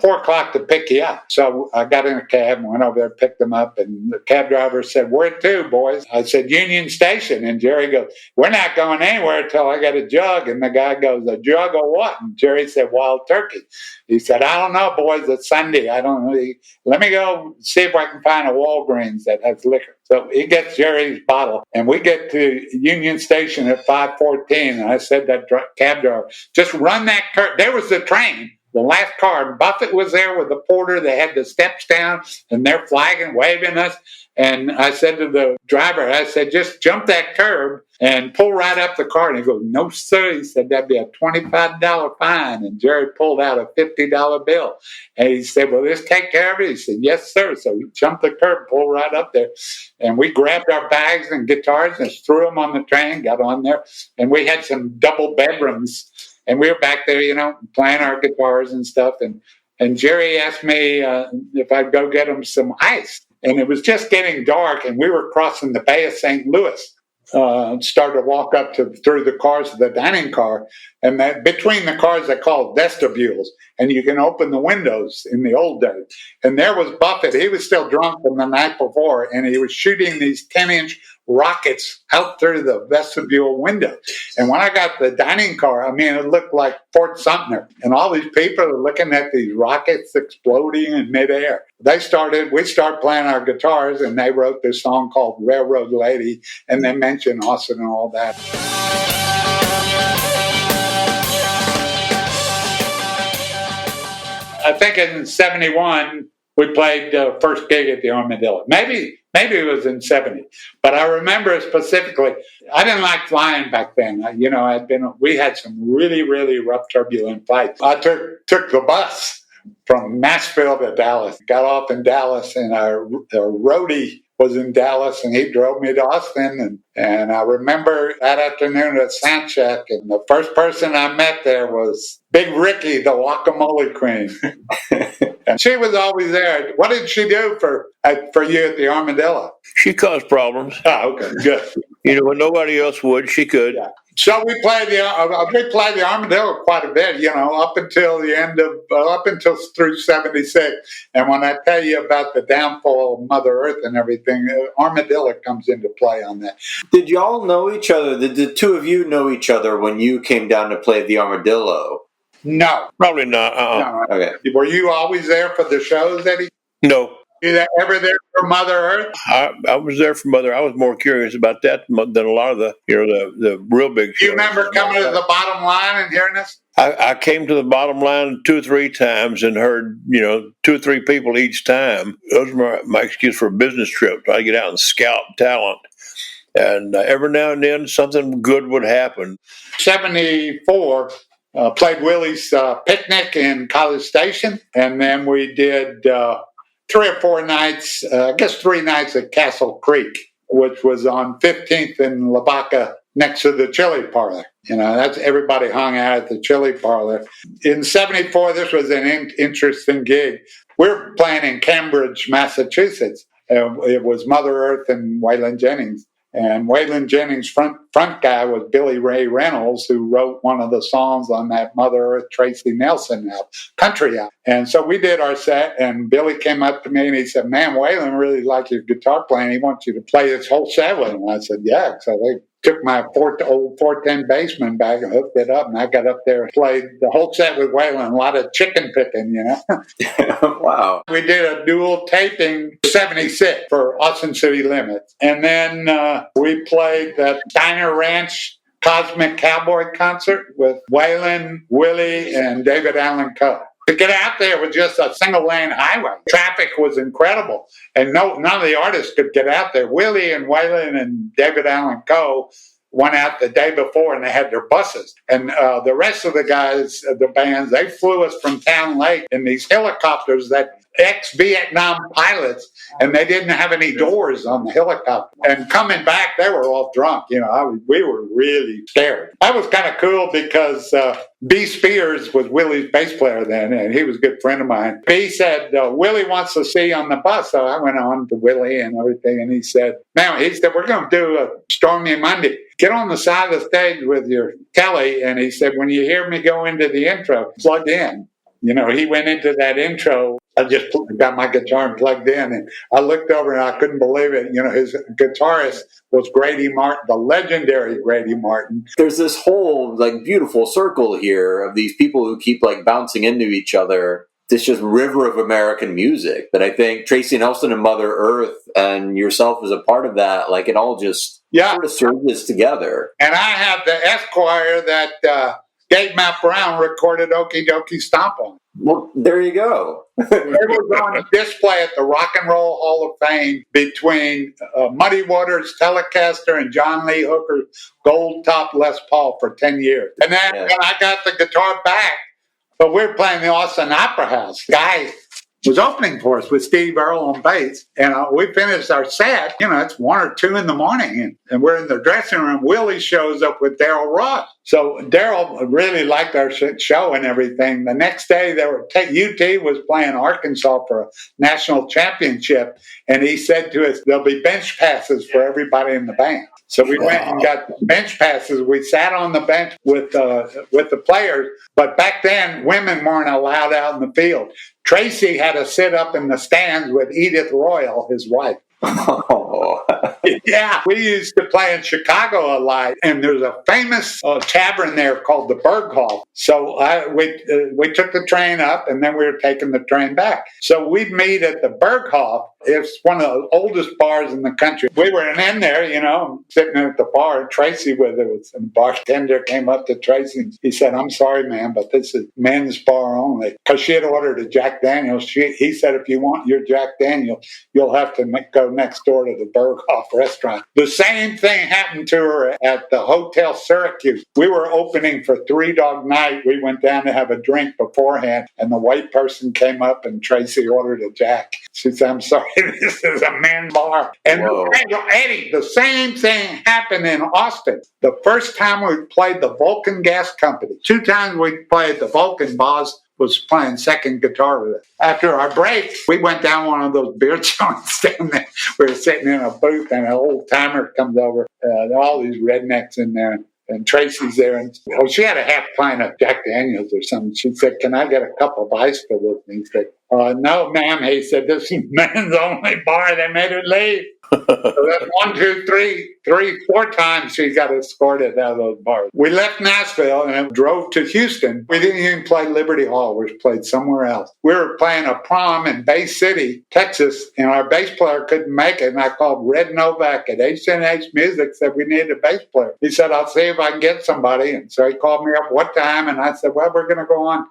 4 o'clock to pick you up. So I got in a cab and went over there, picked them up, and the cab driver said, where to, boys? I said, Union Station. And Jerry goes, we're not going anywhere until I get a jug. And the guy goes, a jug of what? And Jerry said, wild turkey. He said, I don't know, boys, it's Sunday. I don't know. Let me go see if I can find a Walgreens that has liquor. So he gets Jerry's bottle, and we get to Union Station at 5:14. And I said that cab driver, just run that curtain. There was the train, the last car. Buffett was there with the porter. They had the steps down, and they're flagging, waving us. And I said to the driver, I said, just jump that curb and pull right up the car. And he goes, no, sir. He said, that'd be a $25 fine. And Jerry pulled out a $50 bill. And he said, well, just take care of it. He said, yes, sir. So we jumped the curb, pulled right up there. And we grabbed our bags and guitars and threw them on the train, got on there. And we had some double bedrooms. And we were back there, playing our guitars and stuff. And Jerry asked me if I'd go get him some ice. And it was just getting dark, and we were crossing the Bay of St. Louis. Started to walk up through the cars of the dining car, and between the cars they call it vestibules, and you can open the windows in the old days. And there was Buffett. He was still drunk from the night before, and he was shooting these 10-inch rockets out through the vestibule window. And when I got the dining car, it looked like Fort Sumter, and all these people are looking at these rockets exploding in midair. We started playing our guitars, and they wrote this song called Railroad Lady, and they mentioned Austin and all that. I think in 71, we played the first gig at the Armadillo. Maybe it was in 70, but I remember specifically, I didn't like flying back then. We had some really, really rough, turbulent flights. I took the bus from Nashville to Dallas, got off in Dallas, and our roadie was in Dallas, and he drove me to Austin. And I remember that afternoon at sound check, and the first person I met there was Big Ricky, the guacamole queen. And she was always there. What did she do for you at the Armadillo?
She caused problems.
Oh, okay, good.
When nobody else would, she could.
Yeah. So we played the Armadillo quite a bit, up until through 76. And when I tell you about the downfall of Mother Earth and everything, Armadillo comes into play on that.
Did y'all know each other? Did the two of you know each other when you came down to play the Armadillo?
No.
Probably not.
No.
Okay.
Were you always there for the shows, Eddie?
No.
You ever there for Mother Earth?
I was there for Mother. I was more curious about that than a lot of the real big shows.
Do you remember coming to the bottom line and hearing us?
I came to the bottom line 2 or 3 times and heard 2 or 3 people each time. Those were my excuse for a business trip. Try to get out and scout talent. And every now and then something good would happen.
74. Played Willie's Picnic in College Station, and then we did 3 or 4 nights, I guess 3 nights at Castle Creek, which was on 15th and Lavaca next to the chili parlor. That's everybody hung out at the chili parlor. In 74, this was an interesting gig. We were playing in Cambridge, Massachusetts. It was Mother Earth and Waylon Jennings. And Waylon Jennings' front guy was Billy Ray Reynolds, who wrote one of the songs on that Mother Earth Tracy Nelson album, country album. And so we did our set, and Billy came up to me and he said, "Man, Waylon really likes your guitar playing. He wants you to play this whole set with him." I said, "Yeah." So they took my old 410 Bassman bag and hooked it up, and I got up there and played the whole set with Waylon. A lot of chicken picking,
Wow.
We did a dual taping 76 for Austin City Limits. And then we played that Steiner Ranch Cosmic Cowboy concert with Waylon, Willie, and David Allen Coe. To get out there was just a single-lane highway. Traffic was incredible, and none of the artists could get out there. Willie and Waylon and David Allen Coe went out the day before, and they had their buses. And the rest of the guys, the bands, they flew us from Town Lake in these helicopters that ex-Vietnam pilots, and they didn't have any doors on the helicopter. And coming back, they were all drunk. We were really scared. That was kind of cool because B. Spears was Willie's bass player then, and he was a good friend of mine. B said, "Willie wants to see you on the bus." So I went on to Willie and everything, and he said, "We're going to do a Stormy Monday. Get on the side of the stage with your telly." And he said, "When you hear me go into the intro, plug in." He went into that intro. I just got my guitar and plugged in, and I looked over and I couldn't believe it. His guitarist was Grady Martin, the legendary Grady Martin.
There's this whole beautiful circle here of these people who keep bouncing into each other. This just river of American music that I think Tracy Nelson and Mother Earth and yourself as a part of that, it all just sort of surges together.
And I have the Esquire that Gatemouth Brown recorded Okie Dokie Stomp on.
Well, there you go.
It was on display at the Rock and Roll Hall of Fame between Muddy Waters Telecaster and John Lee Hooker's gold top Les Paul for 10 years. And then when I got the guitar back, but we were playing the Austin Opera House. Guy was opening for us with Steve Earle on bass, and we finished our set. It's 1 or 2 in the morning, and we're in the dressing room. Willie shows up with Daryl Ross. So Daryl really liked our show and everything. The next day, UT was playing Arkansas for a national championship, and he said to us, "There'll be bench passes for everybody in the band." So we went and got bench passes. We sat on the bench with the players. But back then, women weren't allowed out in the field. Tracy had to sit up in the stands with Edith Royal, his wife.
Oh.
Yeah, we used to play in Chicago a lot, and there's a famous tavern there called the Berghoff. So we took the train up, and then we were taking the train back. So we'd meet at the Berghoff. It's one of the oldest bars in the country. We were in there, sitting at the bar, and Tracy with us, and the bartender came up to Tracy, and he said, "I'm sorry, man, but this is men's bar only." Because she had ordered a Jack Daniels. He said, "If you want your Jack Daniels, you'll have to go next door to the Berghoff restaurant." The same thing happened to her at the Hotel Syracuse. We were opening for Three Dog Night. We went down to have a drink beforehand, and the white person came up, and Tracy ordered a Jack. She said, "I'm sorry, this is a men's bar." And Eddie, the same thing happened in Austin. The first time we played the Vulcan Gas Company. 2 times we played the Vulcan. Boz was playing second guitar with it. After our break, we went down one of those beer joints down there. We were sitting in a booth, and an old timer comes over. All these rednecks in there. And Tracy's there, and she had a half pint of Jack Daniels or something. She said, "Can I get a cup of ice for this?" And he said, "No, ma'am." He said, "This is men's only bar." They made her leave. So that's 1, 2, 3, 4 times she got escorted out of those bars. We left Nashville and drove to Houston. We didn't even play Liberty Hall. We played somewhere else. We were playing a prom in Bay City, Texas, and our bass player couldn't make it. And I called Red Novak at H&H Music, said we needed a bass player. He said, "I'll see if I can get somebody." And so he called me up, "What time?" And I said, "Well, we're going to go on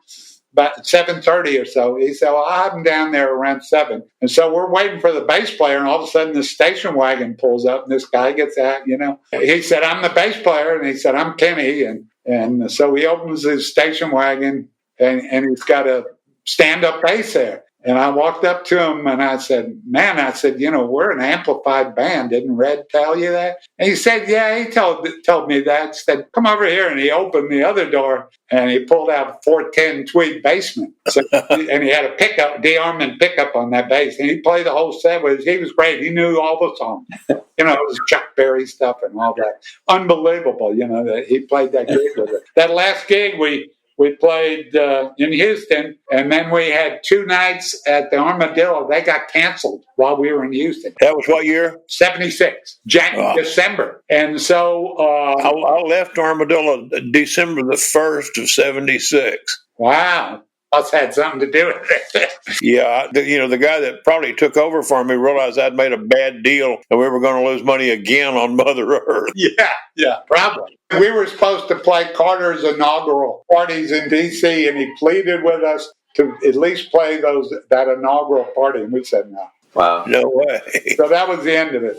about 7:30 or so." He said, "Well, I'll have him down there around 7. And so we're waiting for the bass player, and all of a sudden the station wagon pulls up, and this guy gets out, He said, "I'm the bass player," and he said, "I'm Kenny." And so he opens his station wagon, and he's got a stand-up bass there. And I walked up to him and I said, man, we're an amplified band. Didn't Red tell you that? And he said, yeah, he told me that. He said, come over here. And he opened the other door and he pulled out a 410 Tweed Bassman. So, and he had a pickup, D-Armand pickup on that bass. And he played the whole set. He was great. He knew all the songs. It was Chuck Berry stuff and all that. Unbelievable, that he played that gig with it. That last gig, we played in Houston, and then we had 2 nights at the Armadillo. They got canceled while we were in Houston.
That was what year?
76, December. And so...
I left Armadillo December the 1st of 76.
Wow. Must had something to do with it.
Yeah, the guy that probably took over for me realized I'd made a bad deal and we were going to lose money again on Mother Earth.
Yeah, probably. We were supposed to play Carter's inaugural parties in D.C. and he pleaded with us to at least play that inaugural party, and we said no.
Wow.
No way.
So that was the end of it.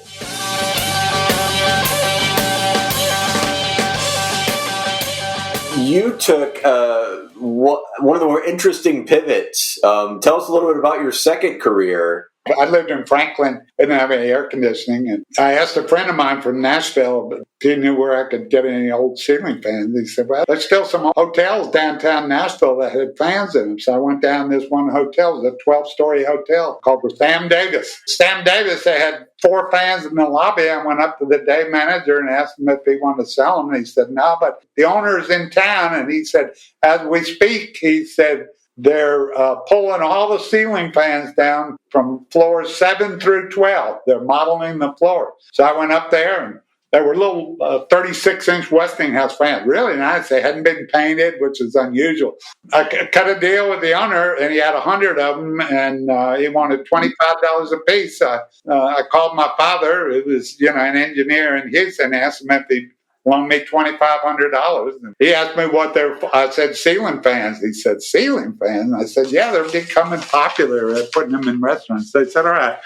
You took one of the more interesting pivots. Tell us a little bit about your second career.
I lived in Franklin, didn't have any air conditioning, and I asked a friend of mine from Nashville if he knew where I could get any old ceiling fans. He said, well, there's still some hotels downtown Nashville that had fans in them. So I went down this one hotel, it was a 12-story hotel called the Sam Davis. Sam Davis, they had 4 fans in the lobby. I went up to the day manager and asked him if he wanted to sell them. And he said, no, but the owner's in town. And he said, as we speak, he said, they're pulling all the ceiling fans down from floors 7 through 12. They're modeling the floor. So I went up there, and they were little 36-inch Westinghouse fans, really nice. They hadn't been painted, which is unusual. I cut a deal with the owner, and he had 100 of them, and he wanted $25 a piece. I called my father, who was an engineer in Houston, and asked him if he loaned me $2,500. He asked me I said, ceiling fans. He said, ceiling fans? I said, yeah, they're becoming popular at putting them in restaurants. They said, all right.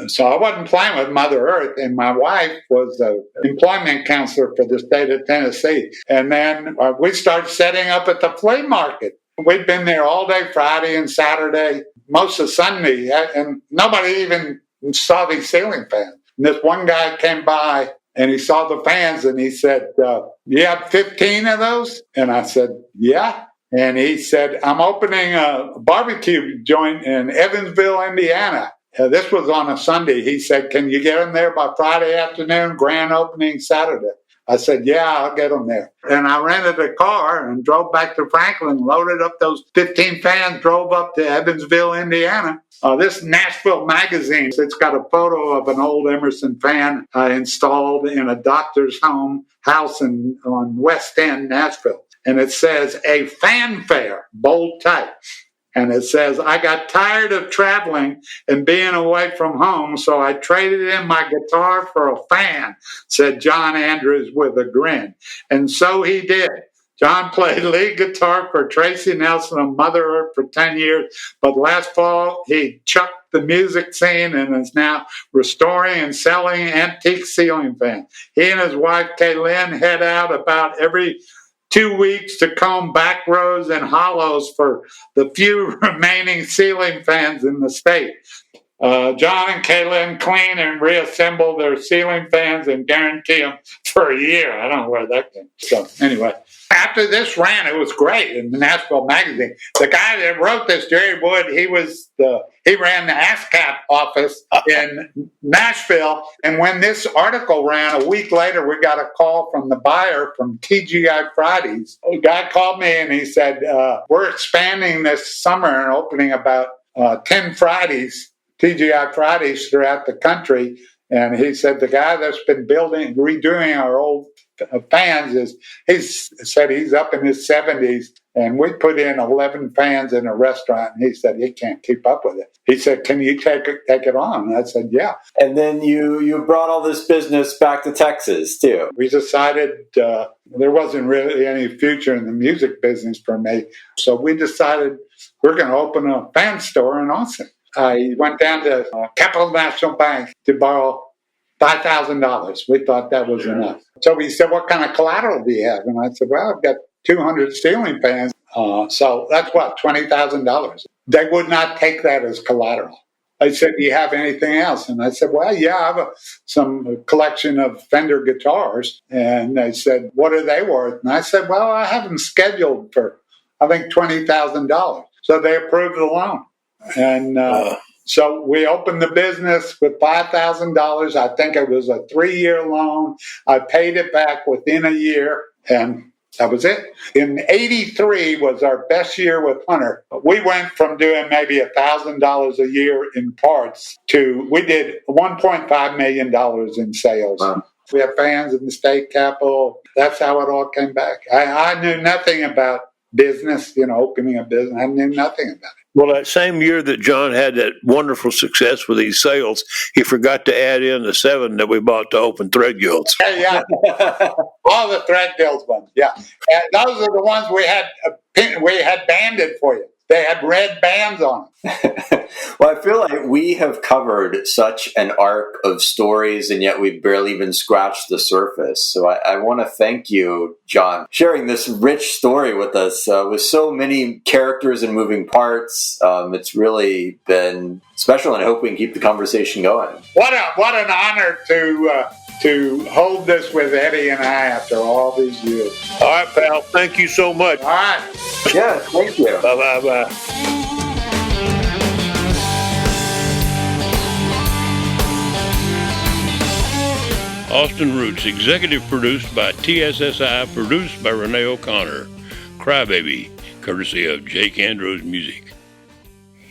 So I wasn't playing with Mother Earth, and my wife was an employment counselor for the state of Tennessee. And then we started setting up at the flea market. We'd been there all day Friday and Saturday, most of Sunday, and nobody even saw these ceiling fans. And this one guy came by, and he saw the fans, and he said, you have 15 of those? And I said, yeah. And he said, I'm opening a barbecue joint in Evansville, Indiana. This was on a Sunday. He said, can you get them there by Friday afternoon? Grand opening Saturday. I said, yeah, I'll get them there. And I rented a car and drove back to Franklin, loaded up those 15 fans, drove up to Evansville, Indiana. This Nashville magazine, it's got a photo of an old Emerson fan installed in a doctor's house on West End, Nashville. And it says, a fanfare, bold type. And it says, I got tired of traveling and being away from home, so I traded in my guitar for a fan, said John Andrews with a grin. And so he did. John played lead guitar for Tracy Nelson Mother Earth for 10 years, but last fall he chucked the music scene and is now restoring and selling antique ceiling fans. He and his wife, Kaylin, head out about every 2 weeks to comb back rows and hollows for the few remaining ceiling fans in the state. John and Kaylin clean and reassemble their ceiling fans and guarantee them for a year. I don't know where that came. So anyway, after this ran, it was great in the Nashville magazine. The guy that wrote this, Jerry Wood, he ran the ASCAP office in Nashville. And when this article ran, a week later, we got a call from the buyer from TGI Fridays. A guy called me and he said, we're expanding this summer and opening about 10 Fridays, TGI Fridays throughout the country. And he said, the guy that's been redoing our old fans said he's up in his 70s, and we put in 11 fans in a restaurant, and he said he can't keep up with it. He said, can you take it on? And I said, yeah.
And then you brought all this business back to Texas, too.
We decided there wasn't really any future in the music business for me, so we decided we're going to open a fan store in Austin. I went down to Capital National Bank to borrow $5,000. We thought that was enough. So he said, what kind of collateral do you have? And I said, well, I've got 200 ceiling fans. So that's what, $20,000. they would not take that as collateral. I said, do you have anything else? And I said, well, yeah, I have some collection of Fender guitars. And they said, what are they worth? And I said, well, I have them scheduled for, I think, $20,000. So they approved the loan. And so we opened the business with $5,000. I think it was a 3-year loan. I paid it back within a year, and that was it. In '83 was our best year with Hunter. We went from doing maybe $1,000 a year in parts to we did $1.5 million in sales. Wow. We have fans in the state capitol. That's how it all came back. I knew nothing about business, opening a business. I knew nothing about it.
Well, that same year that John had that wonderful success with these sales, he forgot to add in the 7 that we bought to open Thread Guilds.
Yeah. All the Thread Guilds ones, yeah. And those are the ones we had banded for you. They had red bands on them.
Well, I feel like we have covered such an arc of stories, and yet we've barely even scratched the surface. So I want to thank you, John, sharing this rich story with us with so many characters and moving parts. It's really been special, and I hope we can keep the conversation going.
What an honor to hold this with Eddie and I after all these years.
All right, pal. Thank you so much.
All right.
Yeah, thank you.
Bye-bye. Austin Roots, executive produced by TSSI, produced by Renee O'Connor. Crybaby, courtesy of Jake Andrews Music.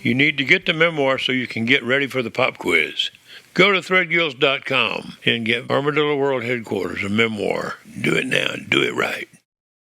You need to get the memoir so you can get ready for the pop quiz. Go to threadguilds.com and get Armadillo World Headquarters, a memoir. Do it now. Do it right.